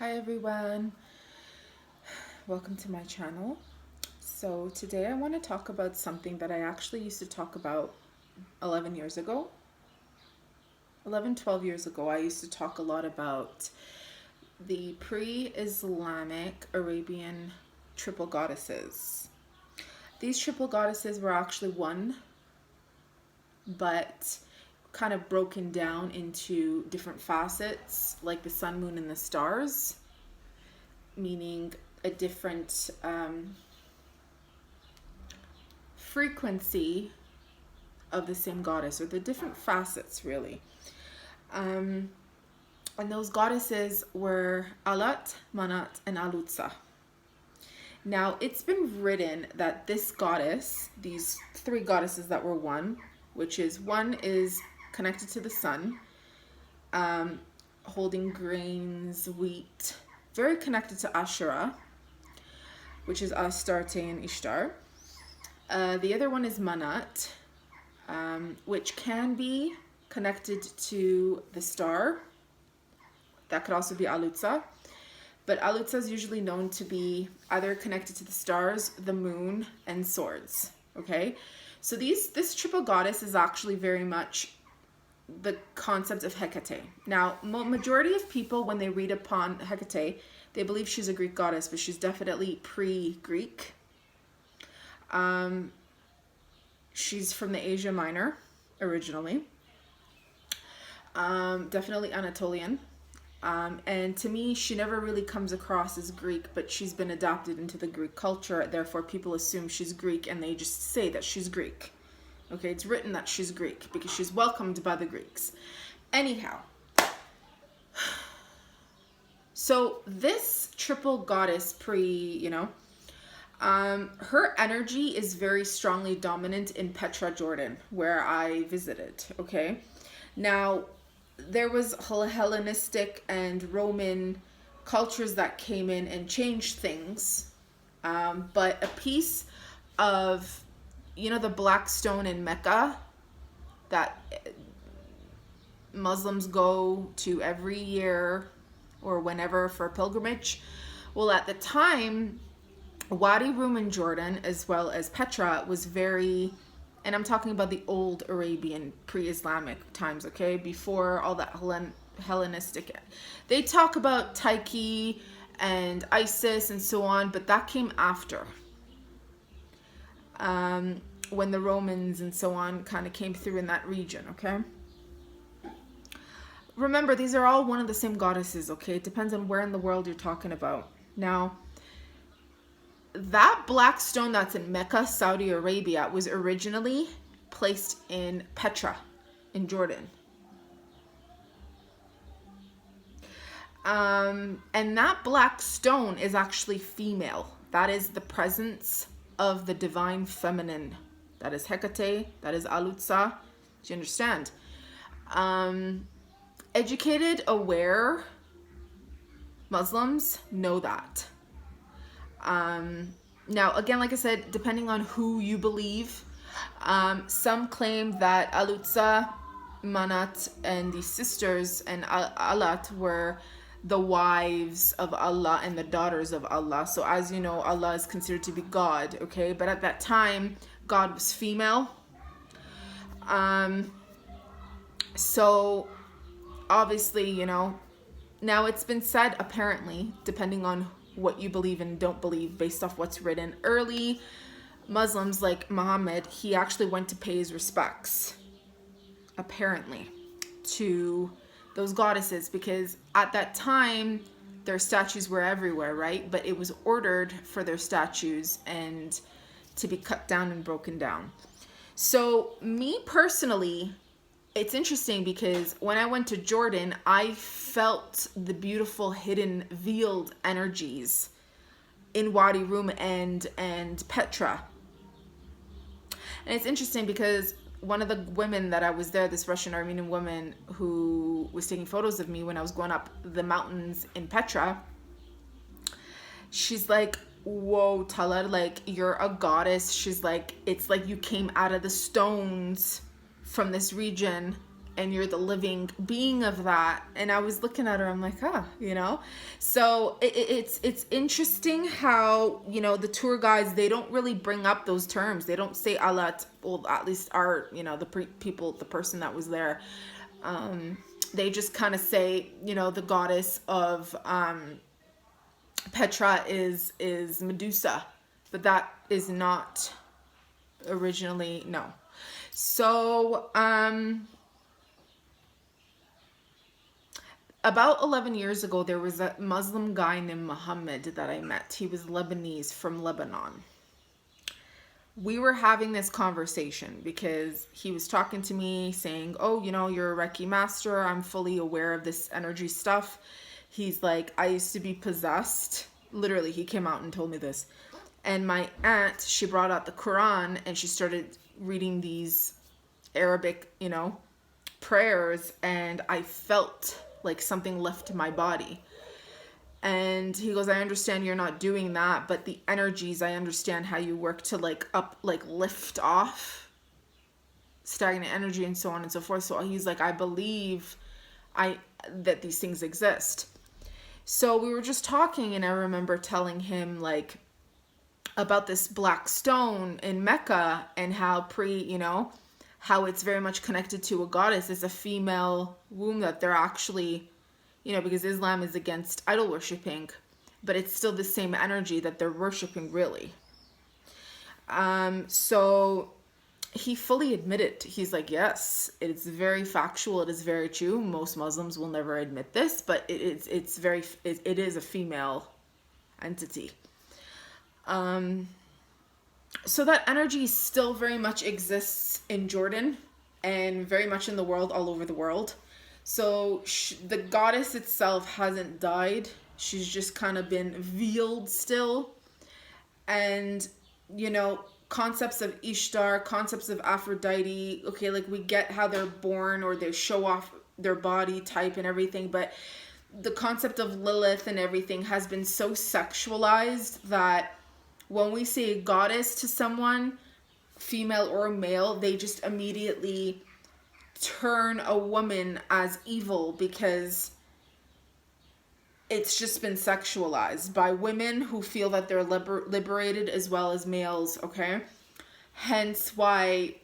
Hi everyone, welcome to my channel. So today I want to talk about something that I actually used to talk about 11 years ago. 12 years ago, I used to talk a lot about the pre-Islamic Arabian triple goddesses. These triple goddesses were actually one, but kind of broken down into different facets, like the sun, moon, and the stars, meaning a different frequency of the same goddess, or the different facets, really. And those goddesses were Al-lat, Manat, and Al-Uzza. Now, it's been written that this goddess, these three goddesses that were one is connected to the sun, holding grains, wheat, very connected to Ashura, which is Astarte and Ishtar. The other one is Manat, which can be connected to the star. That could also be Al-Uzza. But Al-Uzza is usually known to be either connected to the stars, the moon, and swords. Okay? So this triple goddess is actually very much the concept of Hekate. Now, majority of people, when they read upon Hekate, they believe she's a Greek goddess, but she's definitely pre-Greek. She's from the Asia Minor originally. Definitely Anatolian. And to me, she never really comes across as Greek, but she's been adopted into the Greek culture. Therefore, people assume she's Greek and they just say that she's Greek. Okay, it's written that she's Greek because she's welcomed by the Greeks. Anyhow, so this triple goddess her energy is very strongly dominant in Petra, Jordan, where I visited, okay? Now, there was Hellenistic and Roman cultures that came in and changed things, but a piece of, the black stone in Mecca that Muslims go to every year or whenever for a pilgrimage. Well, at the time, Wadi Rum in Jordan, as well as Petra, was very, and I'm talking about the old Arabian pre-Islamic times, okay, before all that Hellenistic. They talk about Tyche and Isis and so on, but that came after, when the Romans and so on kind of came through in that region, okay? Remember, these are all one of the same goddesses, okay? It depends on where in the world you're talking about. Now, that black stone that's in Mecca, Saudi Arabia, was originally placed in Petra, in Jordan. And that black stone is actually female. That is the presence of the divine feminine. That is Hekate, that is Al-Uzza. Do you understand? Educated, aware Muslims know that. Now, again, like I said, depending on who you believe, some claim that Al-Uzza, Manat, and the sisters and Al-lat were the wives of Allah and the daughters of Allah. So as you know, Allah is considered to be God, okay? But at that time, God was female. So obviously, now it's been said, apparently, depending on what you believe and don't believe based off what's written, early Muslims like Muhammad, he actually went to pay his respects, apparently, to those goddesses, because at that time their statues were everywhere, right? But it was ordered for their statues and to be cut down and broken down. So me personally, it's interesting because when I went to Jordan, I felt the beautiful hidden veiled energies in Wadi Rum and Petra. And it's interesting because one of the women that I was there, this Russian Armenian woman who was taking photos of me when I was going up the mountains in Petra, she's like, whoa, Talat, like, you're a goddess. She's like, it's like you came out of the stones from this region and you're the living being of that. And I was looking at her, I'm like, you know. So it's interesting how, you know, the tour guides, they don't really bring up those terms. They don't say Al-lat, well, at least our, you know, the person that was there. They just kind of say, you know, the goddess of Petra is Medusa, but that is not originally, no. So about 11 years ago, there was a Muslim guy named Muhammad that I met. He was Lebanese, from Lebanon. We were having this conversation because he was talking to me saying, oh, you know, you're a Reiki master. I'm fully aware of this energy stuff. He's like, I used to be possessed. Literally, he came out and told me this. And my aunt, she brought out the Quran and she started reading these Arabic, you know, prayers, and I felt like something left my body. And he goes, I understand you're not doing that, but the energies, I understand how you work to like lift off stagnant energy and so on and so forth. So he's like, I believe that these things exist. So we were just talking, and I remember telling him like about this black stone in Mecca and how you know, how it's very much connected to a goddess. It's a female womb that they're actually, you know, because Islam is against idol worshipping, but it's still the same energy that they're worshipping, really. So he fully admitted. He's like, yes, it's very factual. It is very true. Most Muslims will never admit this, but it is a female entity. So that energy still very much exists in Jordan and very much in the world, all over the world. So the goddess itself hasn't died. She's just kind of been veiled still. And, you know, concepts of Ishtar, concepts of Aphrodite, okay, like we get how they're born or they show off their body type and everything, but the concept of Lilith and everything has been so sexualized that when we say goddess to someone, female or male, they just immediately turn a woman as evil because it's just been sexualized by women who feel that they're liberated as well as males, okay? Hence why,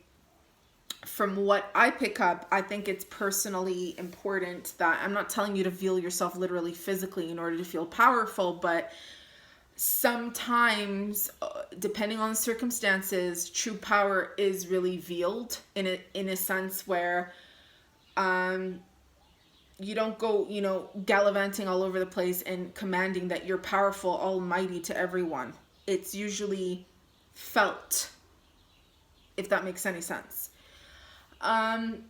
from what I pick up, I think it's personally important that I'm not telling you to veil yourself literally physically in order to feel powerful, but sometimes, depending on the circumstances, true power is really veiled in a sense where you don't go, you know, gallivanting all over the place and commanding that you're powerful, almighty to everyone. It's usually felt, if that makes any sense.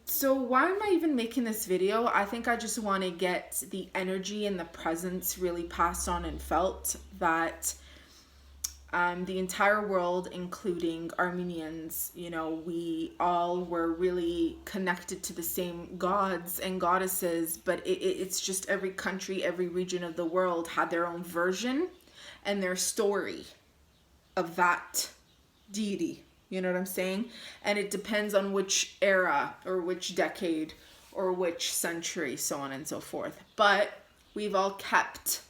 So why am I even making this video? I think I just want to get the energy and the presence really passed on and felt that the entire world, including Armenians, you know, we all were really connected to the same gods and goddesses, but it's just every country, every region of the world had their own version and their story of that deity. You know what I'm saying? And it depends on which era or which decade or which century, so on and so forth. But we've all kept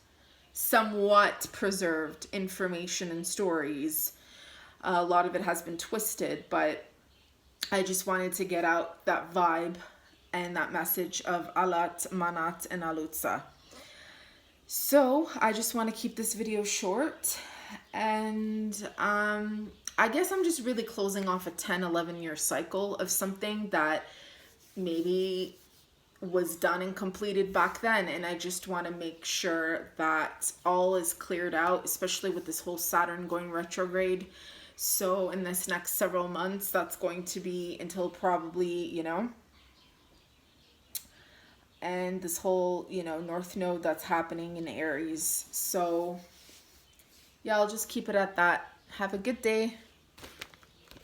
somewhat preserved information and stories. A lot of it has been twisted, but I just wanted to get out that vibe and that message of Al-lat, Manat, and Al-Uzza. So I just want to keep this video short, and I guess I'm just really closing off a 10-11 year cycle of something that maybe was done and completed back then, and I just want to make sure that all is cleared out, especially with this whole Saturn going retrograde. So in this next several months, that's going to be until probably, you know, and this whole, you know, North Node that's happening in Aries. So yeah, I'll just keep it at that. Have a good day.